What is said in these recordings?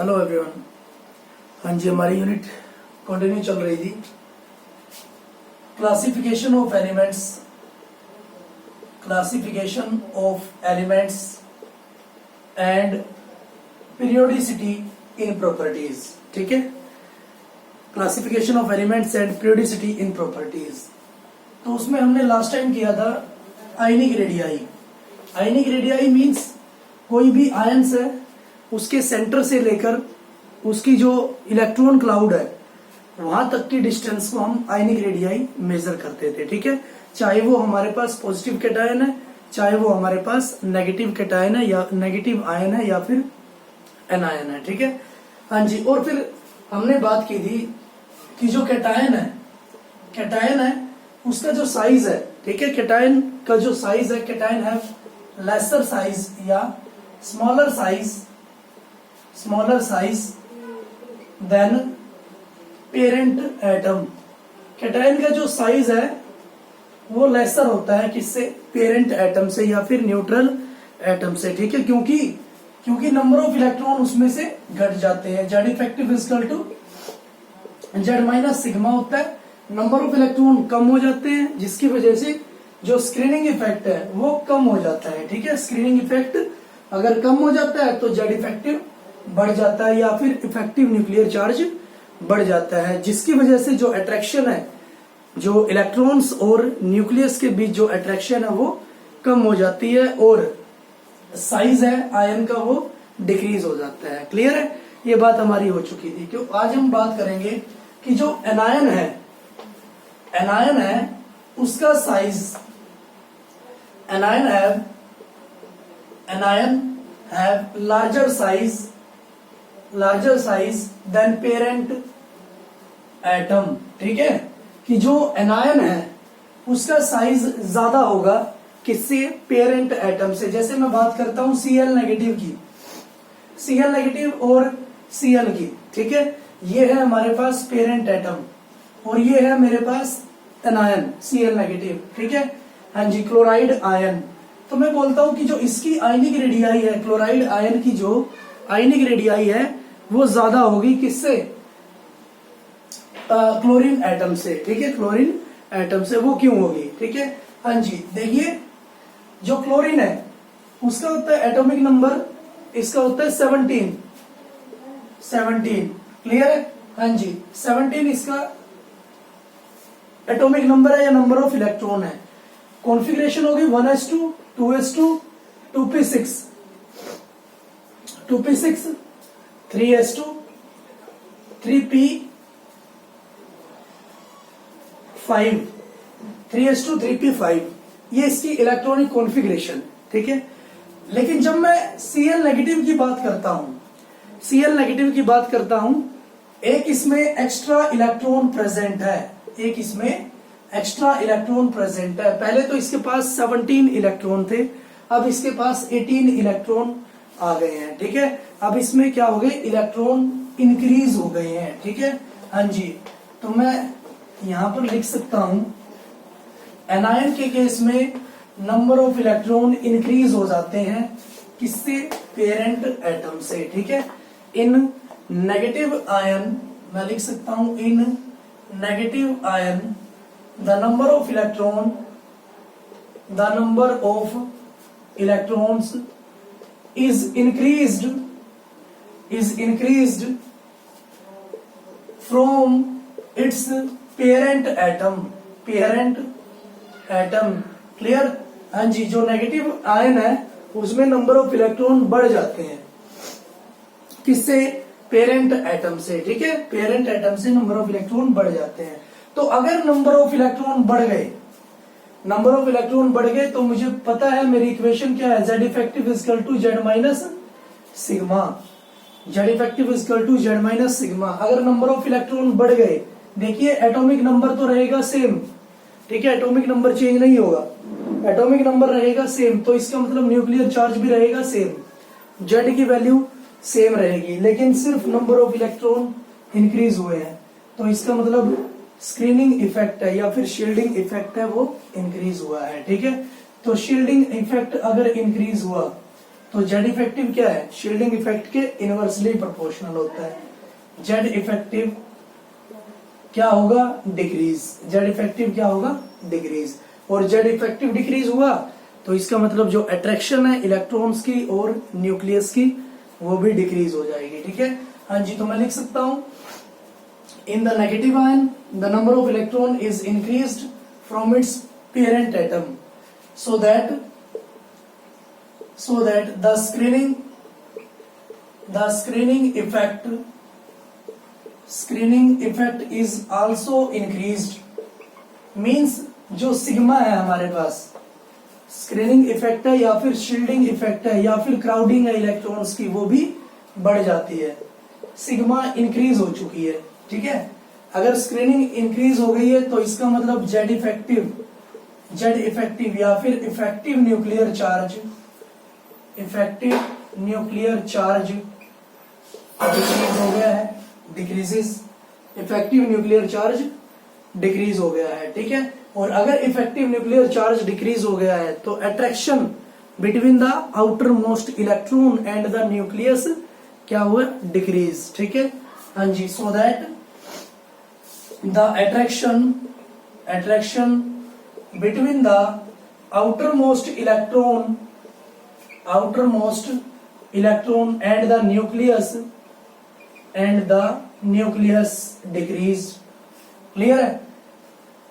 Hello everyone. हाँ जी, हमारी unit continue चल रही थी। Classification of elements, classification of elements and periodicity in properties. ठीक है, classification of elements and periodicity in properties. तो उसमें हमने लास्ट टाइम किया था ionic radii. Ionic radii means कोई भी आयंस है, उसके सेंटर से लेकर उसकी जो इलेक्ट्रॉन क्लाउड है वहां तक की डिस्टेंस को हम आयनिक रेडियाई मेजर करते थे। ठीक है, चाहे वो हमारे पास पॉजिटिव कैटायन है, चाहे वो हमारे पास नेगेटिव कैटायन है या नेगेटिव आयन है या फिर एनायन है। ठीक है, हाँ जी। और फिर हमने बात की थी कि जो कैटायन है उसका जो साइज है, ठीक है, कैटायन का जो साइज है, कैटायन है लेसर साइज या smaller size than parent atom. Cation का जो साइज है वो लेसर होता है किससे? पेरेंट एटम से या फिर न्यूट्रल एटम से। ठीक है, क्योंकि नंबर ऑफ इलेक्ट्रॉन उसमें से घट जाते हैं। Z effective equal to Z minus sigma होता है। नंबर ऑफ इलेक्ट्रॉन कम हो जाते हैं जिसकी वजह से जो स्क्रीनिंग इफेक्ट है वो कम हो जाता है। ठीक है, स्क्रीनिंग इफेक्ट अगर कम हो जाता है तो जेड इफेक्टिव बढ़ जाता है या फिर इफेक्टिव न्यूक्लियर चार्ज बढ़ जाता है, जिसकी वजह से जो अट्रैक्शन है, जो इलेक्ट्रॉन्स और न्यूक्लियस के बीच जो अट्रैक्शन है वो कम हो जाती है और साइज है आयन का वो डिक्रीज हो जाता है। क्लियर है, ये बात हमारी हो चुकी थी। क्यों आज हम बात करेंगे कि जो एनायन है उसका size, anion have larger size than parent atom। ठीक है, कि जो एनायन है उसका साइज ज्यादा होगा किससे? पेरेंट एटम से। जैसे मैं बात करता हूं Cl नेगेटिव और Cl की। ठीक है, ये है हमारे पास पेरेंट एटम और ये है मेरे पास एनायन Cl नेगेटिव। ठीक है, हाँ जी, क्लोराइड आयन। तो मैं बोलता हूं कि जो इसकी आयनिक रेडियाई है, क्लोराइड आयन की जो आयनिक रेडियाई है वो ज्यादा होगी किससे? क्लोरीन एटम से। ठीक है, क्लोरीन एटम से। वो क्यों होगी? ठीक है, हाँ जी, देखिए जो क्लोरीन है उसका होता है एटॉमिक नंबर, इसका होता है 17। क्लियर है, हाँ जी, 17 इसका एटॉमिक नंबर है या नंबर ऑफ इलेक्ट्रॉन है। कॉन्फ़िगरेशन होगी 1s2 2s2 2p6 3s2 3p5 3s2 3p5, ये इसकी इलेक्ट्रॉनिक कॉन्फ़िगरेशन। ठीक है, लेकिन जब मैं Cl नेगेटिव की बात करता हूं, एक इसमें एक्स्ट्रा इलेक्ट्रॉन प्रेजेंट है। पहले तो इसके पास 17 इलेक्ट्रॉन थे, अब इसके पास 18 इलेक्ट्रॉन आ गए हैं। ठीक है, अब इसमें क्या हो गए? इलेक्ट्रॉन इंक्रीज हो गए हैं। ठीक है, हाँ जी, तो मैं यहां पर लिख सकता हूं एनायन के केस में नंबर ऑफ इलेक्ट्रॉन इंक्रीज हो जाते हैं किससे? पेरेंट एटम से। ठीक है, इन नेगेटिव आयन मैं लिख सकता हूं in negative ion the number of electrons is increased from its parent atom। Clear, हाँ जी, जो नेगेटिव आयन है उसमें नंबर ऑफ इलेक्ट्रॉन बढ़ जाते हैं किससे? पेरेंट एटम से। ठीक है, पेरेंट एटम से नंबर ऑफ इलेक्ट्रॉन बढ़ जाते हैं। तो अगर नंबर ऑफ इलेक्ट्रॉन बढ़ गए तो मुझे पता है मेरी इक्वेशन क्या है? Z effective equal to Z minus sigma. अगर नंबर ऑफ इलेक्ट्रॉन बढ़ गए, देखिए एटॉमिक नंबर तो रहेगा सेम। ठीक है, एटॉमिक नंबर चेंज नहीं होगा, एटॉमिक नंबर रहेगा सेम, तो इसका मतलब न्यूक्लियर चार्ज भी रहेगा सेम, जेड की वैल्यू सेम रहेगी, लेकिन सिर्फ नंबर ऑफ इलेक्ट्रॉन इंक्रीज हुए हैं। तो इसका मतलब स्क्रीनिंग इफेक्ट है या फिर शील्डिंग इफेक्ट है वो इंक्रीज हुआ है। ठीक है, तो शील्डिंग इफेक्ट अगर इंक्रीज हुआ तो जेड इफेक्टिव क्या है, शील्डिंग इफेक्ट के इनवर्सली प्रोपोर्शनल होता है। जेड इफेक्टिव क्या होगा, डिक्रीज। जेड इफेक्टिव क्या होगा, डिक्रीज। और जेड इफेक्टिव डिक्रीज हुआ तो इसका मतलब जो अट्रैक्शन है इलेक्ट्रॉन्स की और न्यूक्लियस की वो भी डिक्रीज हो जाएगी। ठीक है, हाँ जी, तो मैं लिख सकता हूं in the negative ion the number of electron is increased from its parent atom so that the screening effect is also increased, means जो सिग्मा है हमारे पास, स्क्रीनिंग इफेक्ट है या फिर शील्डिंग इफेक्ट है या फिर क्राउडिंग है इलेक्ट्रॉन्स की, वो भी बढ़ जाती है। सिग्मा इंक्रीज हो चुकी है। ठीक है, अगर स्क्रीनिंग इंक्रीज हो गई है तो इसका मतलब जेड इफेक्टिव या फिर इफेक्टिव न्यूक्लियर चार्ज डिक्रीज हो गया है, decreases. Effective nuclear charge decrease हो गया है। ठीक है, और अगर इफेक्टिव न्यूक्लियर चार्ज डिक्रीज हो गया है तो attraction between the outermost electron and the nucleus क्या हुआ, डिक्रीज। ठीक है, हाँ जी, so that the attraction between the outermost electron and the nucleus decrease। Clear है,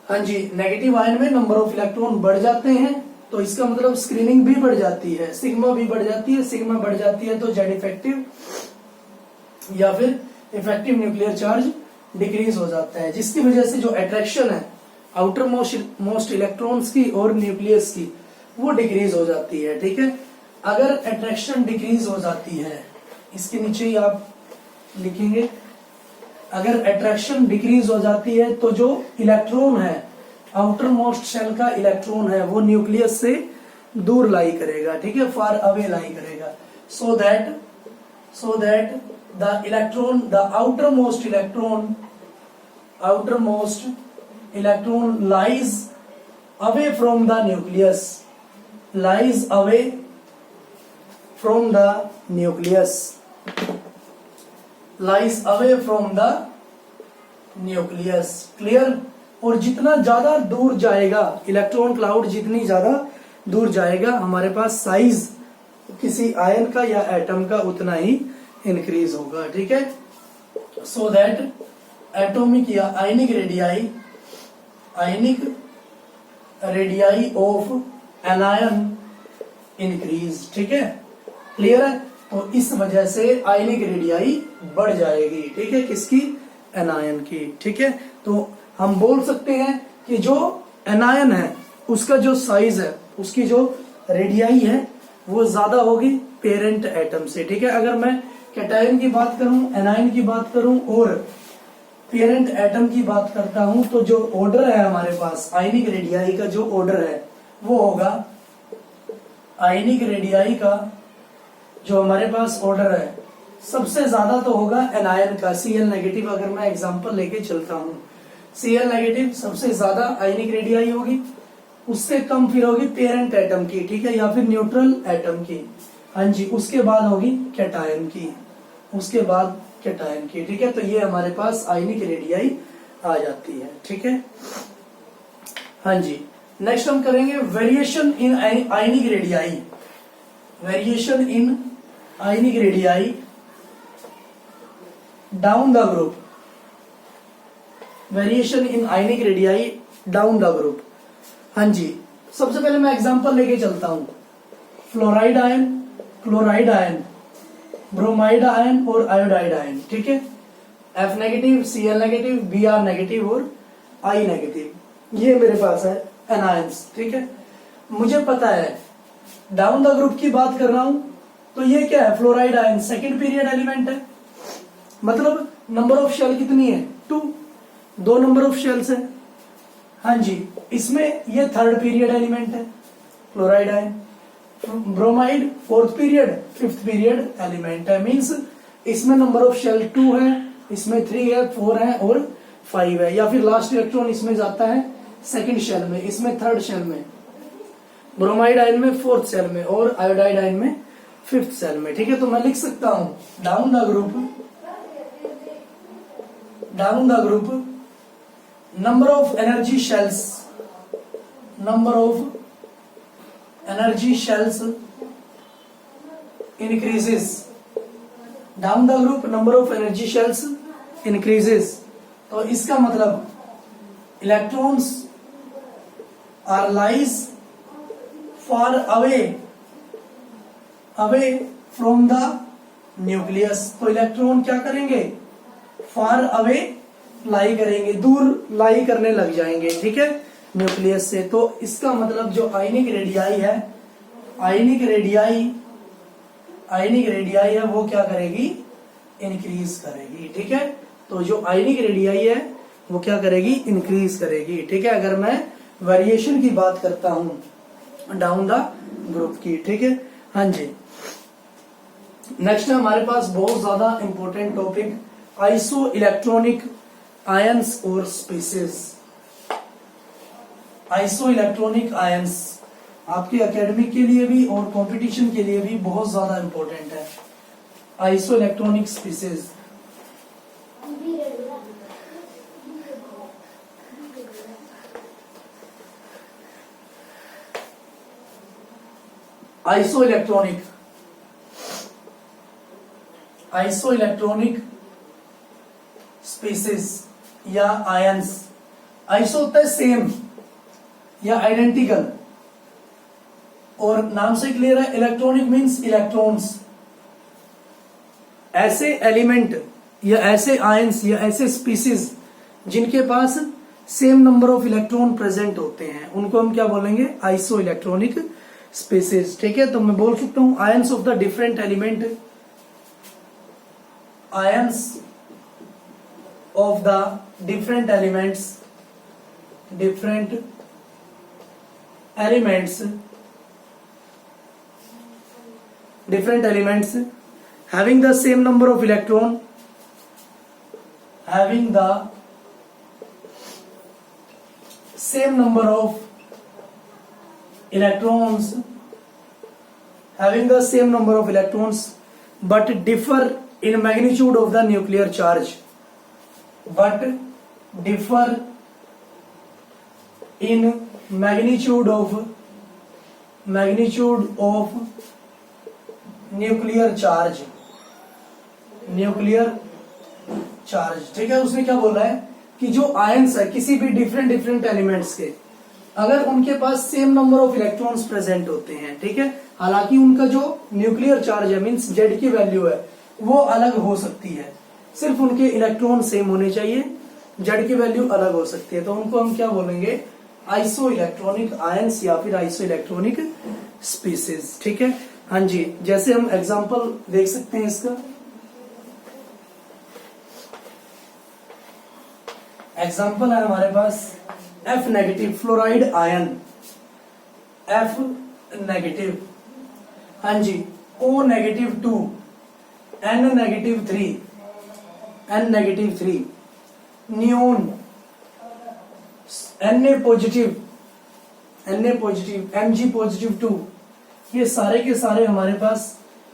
हाँ जी। नेगेटिव आयन में नंबर ऑफ इलेक्ट्रॉन बढ़ जाते हैं तो इसका मतलब स्क्रीनिंग भी बढ़ जाती है, सिग्मा भी बढ़ जाती है। सिग्मा बढ़ जाती है तो जेड इफेक्टिव या फिर इफेक्टिव न्यूक्लियर चार्ज डिक्रीज हो जाता है, जिसकी वजह से जो अट्रैक्शन है आउटर मोस्ट इलेक्ट्रॉन्स की और न्यूक्लियस की वो डिक्रीज हो जाती है। ठीक है, अगर अट्रैक्शन डिक्रीज हो जाती है, इसके नीचे ही आप लिखेंगे, अगर अट्रैक्शन डिक्रीज हो जाती है तो जो इलेक्ट्रॉन है आउटर मोस्ट शेल का इलेक्ट्रॉन है वो न्यूक्लियस से दूर लाई करेगा। ठीक है, फार अवे लाई करेगा। सो that the electron the outer most electron lies away from the nucleus, clear. और जितना ज्यादा दूर जाएगा इलेक्ट्रॉन क्लाउड, जितनी ज्यादा दूर जाएगा हमारे पास साइज किसी आयन का या एटम का उतना ही इंक्रीज होगा। ठीक है, सो दैट एटॉमिक या ionic radii of anion increase. ठीक है, क्लियर है, तो इस वजह से आयनिक रेडियाई बढ़ जाएगी। ठीक है, किसकी, एनायन की। ठीक है, तो हम बोल सकते हैं कि जो एनायन है उसका जो साइज है, उसकी जो रेडियाई है वो ज्यादा होगी पेरेंट एटम से। ठीक है, अगर मैं कैटायन की बात करूं, एनायन की बात करूं और पेरेंट एटम की बात करता हूं तो जो ऑर्डर है हमारे पास आयनिक रेडियाई का, जो ऑर्डर है वो होगा, आयनिक रेडियाई का जो हमारे पास ऑर्डर है सबसे ज्यादा तो होगा एनायन का, Cl नेगेटिव। अगर मैं एग्जांपल लेके चलता हूं, Cl नेगेटिव सबसे ज्यादा आयनिक रेडियाई होगी, उससे कम फिर होगी पेरेंट एटम की। ठीक है, या फिर न्यूट्रल एटम की, हाँ जी, उसके बाद होगी कैटायन की, ठीक है, तो ये हमारे पास आयनिक रेडियाई आ जाती है। ठीक है, हाँ जी। नेक्स्ट हम करेंगे variation in ionic radii down the group, हाँ जी। सबसे पहले मैं एग्जांपल लेके चलता हूं, fluoride ion, chloride ion, bromide ion और आयोडाइड आयन। ठीक है, F negative, Cl negative, Br negative और I नेगेटिव, ये मेरे पास है एनायंस। ठीक है, मुझे पता है डाउन द ग्रुप की बात कर रहा हूं तो ये क्या है, fluoride ion second period element है, मतलब नंबर ऑफ शेल कितनी है, 2 नंबर ऑफ शेल्स है। हाँ जी, इसमें ये थर्ड पीरियड एलिमेंट है fluoride ion. Bromide fourth period, fifth period element है, मींस इसमें नंबर ऑफ शेल 2 है, इसमें 3 है, 4 है और 5 है, या फिर लास्ट इलेक्ट्रॉन इसमें जाता है सेकंड शेल में, इसमें थर्ड शेल में, ब्रोमाइड आयन में फोर्थ शेल में और आयोडाइड आयन में 5th सेल में, ठीक है। तो मैं लिख सकता हूं down the group number of energy shells increases. Down the group number of energy shells increases. तो इसका मतलब electrons are lies far away from the nucleus. तो इलेक्ट्रॉन क्या करेंगे, फार अवे लाई करेंगे, दूर लाई करने लग जाएंगे, ठीक है, न्यूक्लियस से। तो इसका मतलब जो आयनिक रेडियाई है वो क्या करेगी, इंक्रीज करेगी, ठीक है। तो जो आयनिक रेडियाई है वो क्या करेगी, इंक्रीज करेगी, ठीक है। अगर मैं वेरिएशन की बात करता हूं डाउन द ग्रुप की, ठीक है। हाँ जी, नेक्स्ट है हमारे पास बहुत ज्यादा important topic, iso electronic ions और स्पीसीज। आइसो इलेक्ट्रॉनिक आयंस आपके एकेडमिक के लिए भी और कंपटीशन के लिए भी बहुत ज्यादा इंपॉर्टेंट है। Iso electronic species, iso electronic species या आयंस। आइसो होता है सेम या आइडेंटिकल, और नाम से क्लियर है, इलेक्ट्रॉनिक मींस इलेक्ट्रॉन्स। ऐसे एलिमेंट या ऐसे आयंस या ऐसे स्पीसीज जिनके पास same number of electron present होते हैं उनको हम क्या बोलेंगे, आइसो इलेक्ट्रॉनिक स्पीसीज, ठीक है। तो मैं बोल सकता हूं ions of the different element, ions of the different elements having the same number of electrons but differ in magnitude of the nuclear charge, nuclear charge, ठीक है। उसने क्या बोला है कि जो आयंस है किसी भी डिफरेंट एलिमेंट्स के, अगर उनके पास same number of electrons present होते हैं, ठीक है, हालांकि उनका जो न्यूक्लियर चार्ज है मींस जेड की वैल्यू है वो अलग हो सकती है, सिर्फ उनके इलेक्ट्रॉन सेम होने चाहिए, जेड की वैल्यू अलग हो सकती है, तो उनको हम क्या बोलेंगे, आइसो इलेक्ट्रॉनिक आयंस या फिर आइसो इलेक्ट्रॉनिक स्पीसीज, ठीक है। हाँ जी, जैसे हम एग्जांपल देख सकते हैं इसका, एग्जांपल है हमारे पास F negative fluoride ion, F negative, हाँ जी, O negative 2, N negative 3, neon, Na positive, Mg positive 2, ये सारे के सारे हमारे पास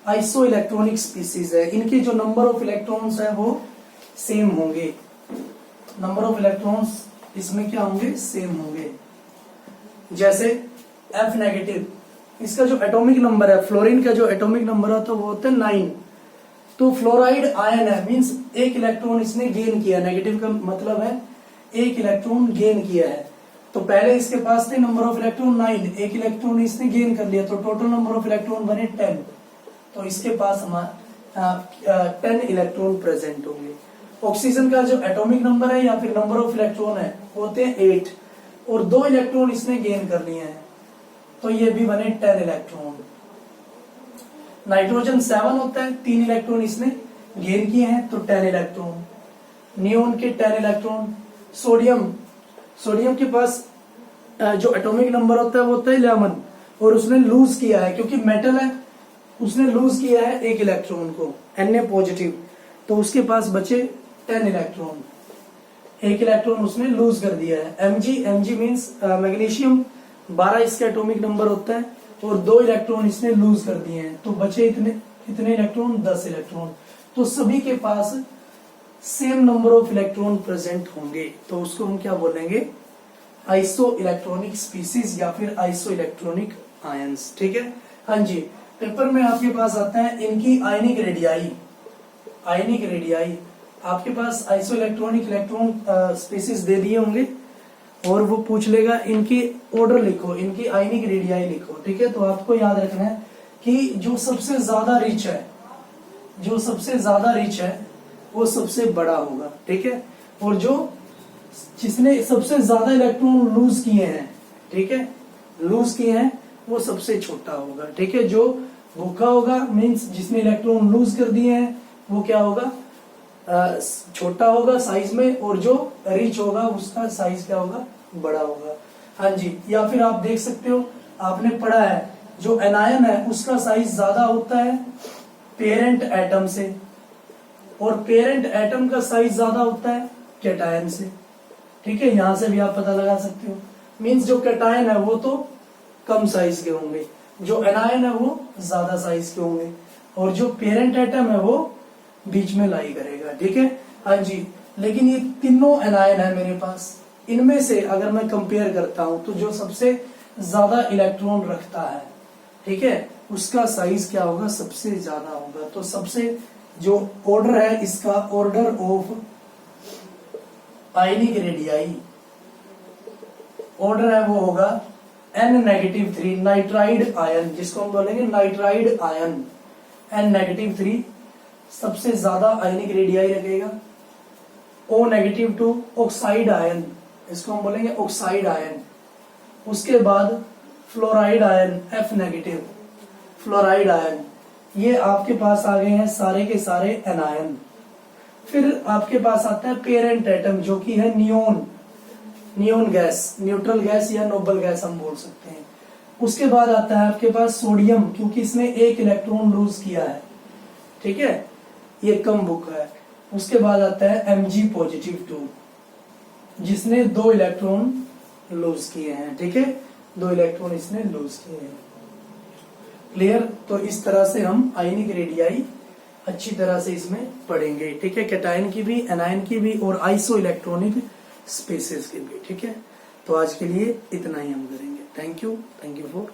आइसो इलेक्ट्रॉनिक स्पीसीज है। इनके जो नंबर ऑफ इलेक्ट्रॉन्स है वो सेम होंगे, नंबर ऑफ इलेक्ट्रॉन्स इसमें क्या होंगे, सेम होंगे। जैसे F नेगेटिव, इसका जो एटॉमिक नंबर है, फ्लोरीन का जो एटॉमिक नंबर है तो वो होता है 9, तो फ्लोराइड आयन है मींस एक इलेक्ट्रॉन इसने गेन किया, नेगेटिव का मतलब है एक इलेक्ट्रॉन गेन किया है, तो पहले इसके पास थे नंबर ऑफ इलेक्ट्रॉन 9, एक इलेक्ट्रॉन इसने गेन कर लिया, तो टोटल नंबर ऑफ इलेक्ट्रॉन बने 10, तो इसके पास हमारा 10 इलेक्ट्रॉन प्रेजेंट होंगे। ऑक्सीजन का जो एटॉमिक नंबर है या फिर नंबर ऑफ इलेक्ट्रॉन है होते हैं 8, और 2 इलेक्ट्रॉन इसने गेन कर लिए हैं, तो ये भी बने 10 इलेक्ट्रॉन। नाइट्रोजन 7 होता है, 3 इलेक्ट्रॉन इसने गेन किए हैं, तो 10 इलेक्ट्रॉन। नियोन के 10 इलेक्ट्रॉन। सोडियम के पास जो एटॉमिक नंबर होता है वो होता है 11, और उसने लूज किया है क्योंकि मेटल है, उसने लूज किया है 1 इलेक्ट्रॉन को, Na पॉजिटिव, तो उसके पास बचे 10 इलेक्ट्रॉन, 1 इलेक्ट्रॉन उसने लूज कर दिया है। Mg मींस मैग्नीशियम 12 इसका एटॉमिक नंबर होता है, और 2 इलेक्ट्रॉन इसने लूज कर दिए हैं, तो बचे कितने इलेक्ट्रॉन, 10 इलेक्ट्रॉन। तो सभी के पास same number of electron present होंगे, तो उसको हम क्या बोलेंगे, आइसो इलेक्ट्रॉनिक स्पीसीज या फिर आइसो इलेक्ट्रॉनिक आयंस। ठीक है, हाँ जी। पेपर में आपके पास आता है इनकी आयनिक रेडियाई, आयनिक रेडियाई आपके पास आइसो इलेक्ट्रॉन स्पीसीज दे दिए होंगे, और वो पूछ लेगा इनकी ऑर्डर लिखो, इनकी आयनिक रेडियाई लिखो। ठीक है, तो आपको याद रखना है कि जो सबसे ज्यादा रिच है, जो सबसे ज्यादा रिच है वो सबसे बड़ा होगा। ठीक है, और जो जिसने सबसे ज्यादा इलेक्ट्रॉन लूज किए हैं, ठीक है, लूज किए हैं, वो सबसे छोटा होगा। ठीक है, जो भूखा होगा मीन्स जिसने इलेक्ट्रॉन लूज कर दिए हैं वो क्या होगा, छोटा होगा साइज में, और जो रिच होगा उसका साइज क्या होगा, बड़ा होगा। हाँ जी, या फिर आप देख सकते हो, आपने पढ़ा है जो एनायन है उसका साइज ज्यादा होता है पेरेंट एटम से, और पेरेंट एटम का साइज ज्यादा होता है कैटायन से। ठीक है, यहां से भी आप पता लगा सकते हो। मीन्स जो कैटायन है वो तो कम साइज के होंगे, जो एनायन है वो ज्यादा साइज के होंगे, और जो पेरेंट एटम है वो बीच में लाई करेगा। ठीक है, हाँ जी। लेकिन ये तीनों एनायन है मेरे पास, इनमें से अगर मैं कंपेयर करता हूं तो जो सबसे ज्यादा इलेक्ट्रॉन रखता है, ठीक है, उसका साइज क्या होगा, सबसे ज्यादा होगा। तो सबसे जो ऑर्डर है इसका, order of ionic radii, order है वो होगा N-3 नाइट्राइड आयन, जिसको हम बोलेंगे नाइट्राइड आयन। N-3 सबसे ज्यादा आयनिक रेडियाई रखेगा। O-2 ऑक्साइड आयन, इसको हम बोलेंगे ऑक्साइड आयन। उसके बाद fluoride ion F-, fluoride ion. ये आपके पास आ गए हैं सारे के सारे एनायन। फिर आपके पास आता है पेरेंट एटम, जो कि है neon, neon gas, neutral gas या नोबल गैस हम बोल सकते हैं। उसके बाद आता है आपके पास सोडियम, क्योंकि इसने 1 इलेक्ट्रॉन लूज किया है। ठीक है, ये कम बुक है। उसके बाद आता है Mg+2, जिसने 2 इलेक्ट्रॉन लूज किए हैं। ठीक है, 2 इलेक्ट्रॉन इसने लूज किए हैं। क्लियर? तो इस तरह से हम आयनिक रेडियाई अच्छी तरह से इसमें पढ़ेंगे। ठीक है, कैटायन की भी, एनायन की भी, और आइसो इलेक्ट्रॉनिक स्पेसेस की भी। ठीक है, तो आज के लिए इतना ही हम करेंगे। Thank you for